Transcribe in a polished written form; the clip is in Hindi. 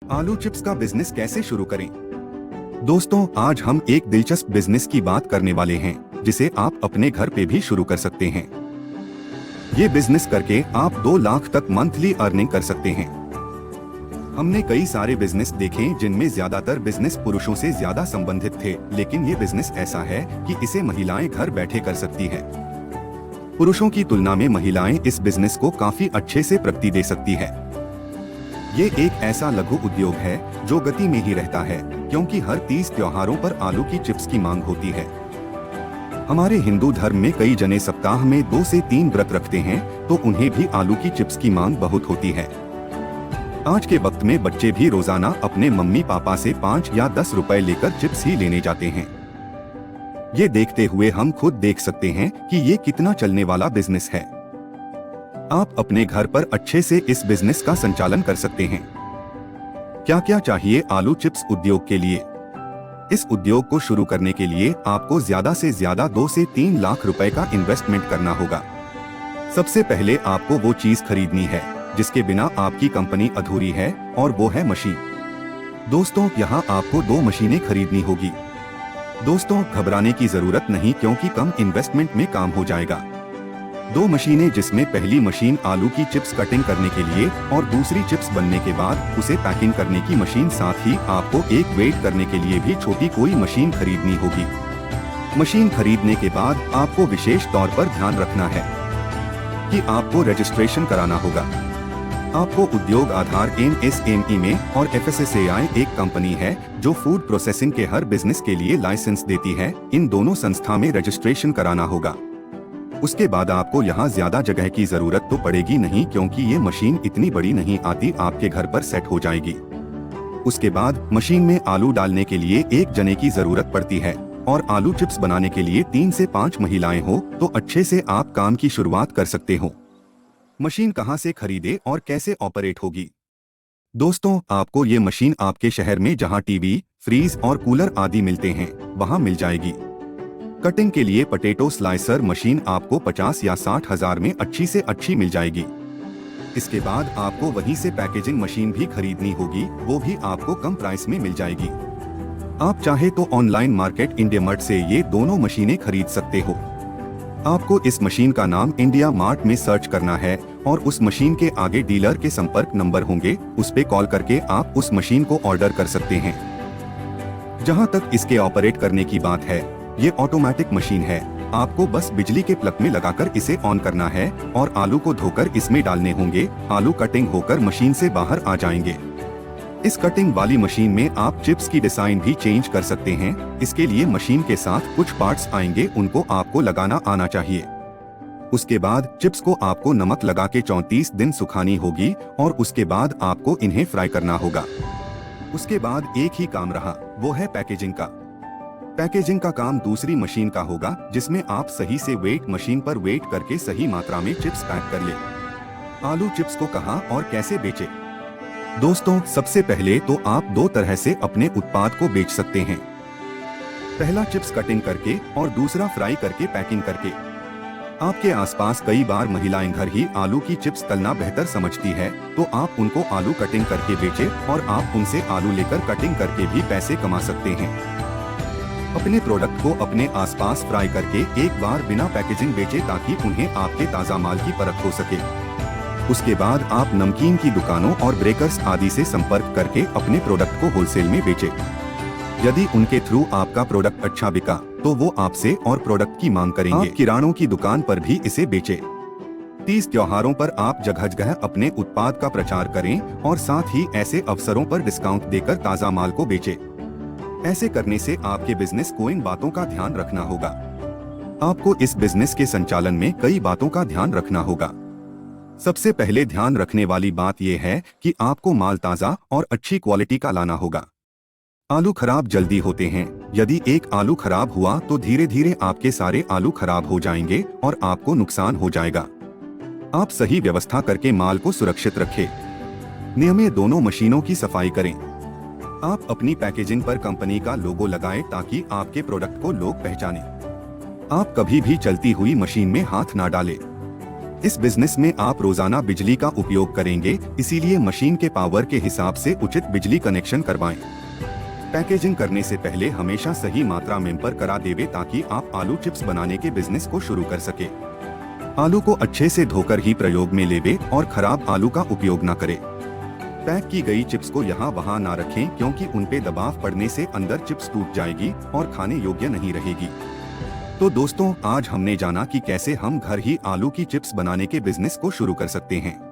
आलू चिप्स का बिजनेस कैसे शुरू करें? दोस्तों, आज हम एक दिलचस्प बिजनेस की बात करने वाले हैं जिसे आप अपने घर पे भी शुरू कर सकते हैं। ये बिजनेस करके आप 2 लाख तक मंथली अर्निंग कर सकते हैं। हमने कई सारे बिजनेस देखे जिनमें ज्यादातर बिजनेस पुरुषों से ज्यादा संबंधित थे, लेकिन ये बिजनेस ऐसा है कि इसे महिलाएं घर बैठे कर सकती है। पुरुषों की तुलना में महिलाएं इस बिजनेस को काफी अच्छे से प्रगति दे सकती है। ये एक ऐसा लघु उद्योग है जो गति में ही रहता है, क्योंकि हर 30 त्योहारों पर आलू की चिप्स की मांग होती है। हमारे हिंदू धर्म में कई जने सप्ताह में 2 से 3 व्रत रखते हैं, तो उन्हें भी आलू की चिप्स की मांग बहुत होती है। आज के वक्त में बच्चे भी रोजाना अपने मम्मी पापा से 5 या 10 रुपए लेकर चिप्स ही लेने जाते हैं। ये देखते हुए हम खुद देख सकते हैं कि ये कितना चलने वाला बिजनेस है। आप अपने घर पर अच्छे से इस बिजनेस का संचालन कर सकते हैं। क्या क्या चाहिए आलू चिप्स उद्योग के लिए? इस उद्योग को शुरू करने के लिए आपको ज्यादा से ज्यादा 2 से 3 लाख रुपए का इन्वेस्टमेंट करना होगा। सबसे पहले आपको वो चीज खरीदनी है जिसके बिना आपकी कंपनी अधूरी है, और वो है मशीन। दोस्तों, यहाँ आपको 2 मशीनें खरीदनी होगी। दोस्तों, घबराने की जरूरत नहीं, क्योंकि कम इन्वेस्टमेंट में काम हो जाएगा। 2 मशीनें, जिसमें पहली मशीन आलू की चिप्स कटिंग करने के लिए और दूसरी चिप्स बनने के बाद उसे पैकिंग करने की मशीन। साथ ही आपको एक वेट करने के लिए भी छोटी कोई मशीन खरीदनी होगी। मशीन खरीदने के बाद आपको विशेष तौर पर ध्यान रखना है कि आपको रजिस्ट्रेशन कराना होगा। आपको उद्योग आधार NSME में और FSSAI एक कंपनी है जो फूड प्रोसेसिंग के हर बिजनेस के लिए लाइसेंस देती है। इन दोनों संस्था में रजिस्ट्रेशन कराना होगा। उसके बाद आपको यहाँ ज्यादा जगह की जरूरत तो पड़ेगी नहीं, क्योंकि ये मशीन इतनी बड़ी नहीं आती, आपके घर पर सेट हो जाएगी। उसके बाद मशीन में आलू डालने के लिए 1 जने की जरूरत पड़ती है, और आलू चिप्स बनाने के लिए 3 से 5 महिलाएं हो तो अच्छे से आप काम की शुरुआत कर सकते हो। मशीन कहाँ से खरीदे और कैसे ऑपरेट होगी? दोस्तों, आपको ये मशीन आपके शहर में जहाँ टीवी, फ्रीज और कूलर आदि मिलते हैं वहाँ मिल जाएगी। कटिंग के लिए पोटैटो स्लाइसर मशीन आपको 50 या 60 हजार में अच्छी से अच्छी मिल जाएगी। इसके बाद आपको वहीं से पैकेजिंग मशीन भी खरीदनी होगी, वो भी आपको कम प्राइस में मिल जाएगी। आप चाहे तो ऑनलाइन मार्केट इंडिया मार्ट से ये दोनों मशीनें खरीद सकते हो। आपको इस मशीन का नाम इंडिया मार्ट में सर्च करना है, और उस मशीन के आगे डीलर के संपर्क नंबर होंगे, उस पे कॉल करके आप उस मशीन को ऑर्डर कर सकते हैं। जहां तक इसके ऑपरेट करने की बात है, ये ऑटोमेटिक मशीन है। आपको बस बिजली के प्लग में लगाकर इसे ऑन करना है और आलू को धोकर इसमें डालने होंगे। आलू कटिंग होकर मशीन से बाहर आ जाएंगे। इस कटिंग वाली मशीन में आप चिप्स की डिजाइन भी चेंज कर सकते हैं। इसके लिए मशीन के साथ कुछ पार्ट्स आएंगे, उनको आपको लगाना आना चाहिए। उसके बाद चिप्स को आपको नमक लगा के 34 दिन सुखानी होगी, और उसके बाद आपको इन्हें फ्राई करना होगा। उसके बाद एक ही काम रहा, वो है पैकेजिंग का। पैकेजिंग का काम दूसरी मशीन का होगा, जिसमें आप सही से वेट मशीन पर वेट करके सही मात्रा में चिप्स पैक कर ले। आलू चिप्स को कहां और कैसे बेचे? दोस्तों, सबसे पहले तो आप 2 तरह से अपने उत्पाद को बेच सकते हैं। पहला चिप्स कटिंग करके और दूसरा फ्राई करके पैकिंग करके। आपके आसपास कई बार महिलाएं घर ही आलू की चिप्स तलना बेहतर समझती है, तो आप उनको आलू कटिंग करके बेचे और आप उनसे आलू लेकर कटिंग करके भी पैसे कमा सकते हैं। अपने प्रोडक्ट को अपने आसपास फ्राई करके एक बार बिना पैकेजिंग बेचे, ताकि उन्हें आपके ताज़ा माल की परख हो सके। उसके बाद आप नमकीन की दुकानों और ब्रेकर्स आदि से संपर्क करके अपने प्रोडक्ट को होलसेल में बेचे। यदि उनके थ्रू आपका प्रोडक्ट अच्छा बिका तो वो आपसे और प्रोडक्ट की मांग करेंगे। आप किरानों की दुकान पर भी इसे बेचे। 30 त्योहारों पर आप जगह जगह अपने उत्पाद का प्रचार करें, और साथ ही ऐसे अवसरों पर डिस्काउंट देकर ताज़ा माल को बेचे। ऐसे करने से आपके बिजनेस को इन बातों का ध्यान रखना होगा। आपको इस बिजनेस के संचालन में कई बातों का ध्यान रखना होगा। सबसे पहले ध्यान रखने वाली बात यह है कि आपको माल ताज़ा और अच्छी क्वालिटी का लाना होगा। आलू खराब जल्दी होते हैं। यदि एक आलू खराब हुआ तो धीरे धीरे आपके सारे आलू खराब हो जाएंगे और आपको नुकसान हो जाएगा। आप सही व्यवस्था करके माल को सुरक्षित रखें। नियमित दोनों मशीनों की सफाई करें। आप अपनी पैकेजिंग पर कंपनी का लोगो लगाएं, ताकि आपके प्रोडक्ट को लोग पहचानें। आप कभी भी चलती हुई मशीन में हाथ ना डालें। इस बिजनेस में आप रोजाना बिजली का उपयोग करेंगे, इसीलिए मशीन के पावर के हिसाब से उचित बिजली कनेक्शन करवाएं। पैकेजिंग करने से पहले हमेशा सही मात्रा में पर करा देवे ताकि आप आलू चिप्स बनाने के बिजनेस को शुरू कर सके। आलू को अच्छे से धोकर ही प्रयोग में लेवे और खराब आलू का उपयोग न करें। पैक की गई चिप्स को यहाँ वहाँ ना रखें क्योंकि उन पे दबाव पड़ने से अंदर चिप्स टूट जाएगी और खाने योग्य नहीं रहेगी। तो दोस्तों, आज हमने जाना कि कैसे हम घर ही आलू की चिप्स बनाने के बिजनेस को शुरू कर सकते हैं।